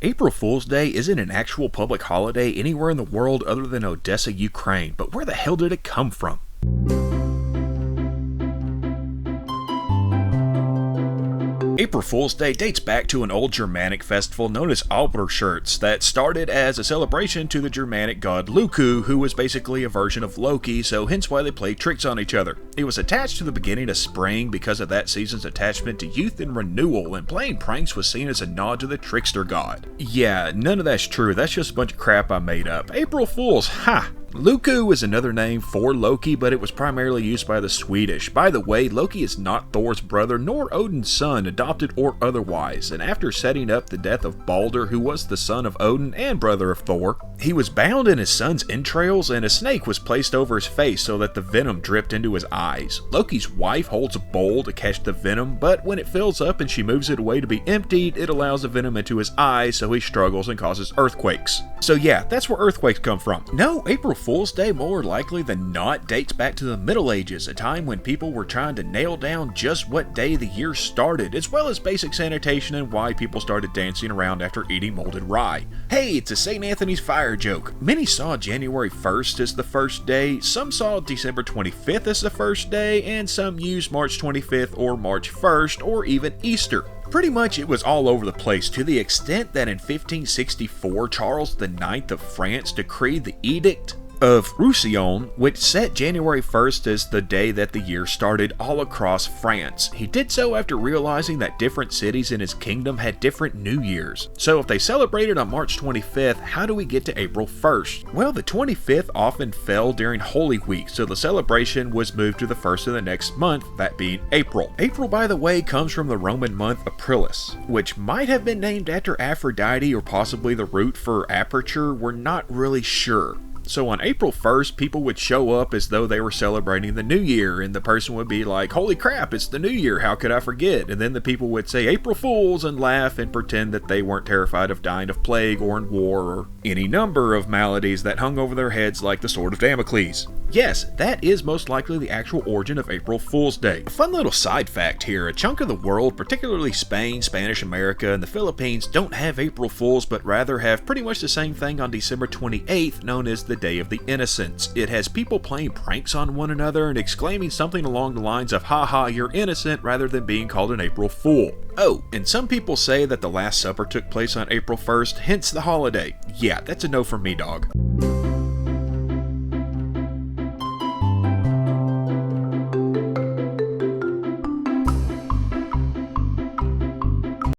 April Fool's Day isn't an actual public holiday anywhere in the world other than Odessa, Ukraine, but where the hell did it come from? April Fool's Day dates back to an old Germanic festival known as Alberschutz that started as a celebration to the Germanic god Luku, who was basically a version of Loki, so hence why they played tricks on each other. It was attached to the beginning of spring because of that season's attachment to youth and renewal, and playing pranks was seen as a nod to the trickster god. Yeah, none of that's true, that's just a bunch of crap I made up. April Fools, ha! Luku is another name for Loki, but it was primarily used by the Swedish. By the way, Loki is not Thor's brother nor Odin's son, adopted or otherwise, and after setting up the death of Balder, who was the son of Odin and brother of Thor, he was bound in his son's entrails and a snake was placed over his face so that the venom dripped into his eyes. Loki's wife holds a bowl to catch the venom, but when it fills up and she moves it away to be emptied, it allows the venom into his eyes, so he struggles and causes earthquakes. So yeah, that's where earthquakes come from. No, April Fool's Day more likely than not dates back to the Middle Ages, a time when people were trying to nail down just what day the year started, as well as basic sanitation and why people started dancing around after eating molded rye. Hey, it's a St. Anthony's fire joke. Many saw January 1st as the first day, some saw December 25th as the first day, and some used March 25th or March 1st or even Easter. Pretty much it was all over the place, to the extent that in 1564 Charles IX of France decreed the Edict of Roussillon, which set January 1st as the day that the year started all across France. He did so after realizing that different cities in his kingdom had different New Years. So if they celebrated on March 25th, how do we get to April 1st? Well, the 25th often fell during Holy Week, so the celebration was moved to the first of the next month, that being April. April, by the way, comes from the Roman month Aprilis, which might have been named after Aphrodite or possibly the root for aperture, we're not really sure. So on April 1st, people would show up as though they were celebrating the new year, and the person would be like, holy crap, it's the new year, how could I forget? And then the people would say April Fools and laugh and pretend that they weren't terrified of dying of plague or in war or any number of maladies that hung over their heads like the sword of Damocles. Yes, that is most likely the actual origin of April Fool's Day. A fun little side fact here, a chunk of the world, particularly Spain, Spanish America, and the Philippines don't have April Fools, but rather have pretty much the same thing on December 28th, known as the Day of the Innocents. It has people playing pranks on one another and exclaiming something along the lines of haha, you're innocent, rather than being called an April Fool. Oh, and some people say that the Last Supper took place on April 1st, hence the holiday. Yeah, that's a no from me, dog.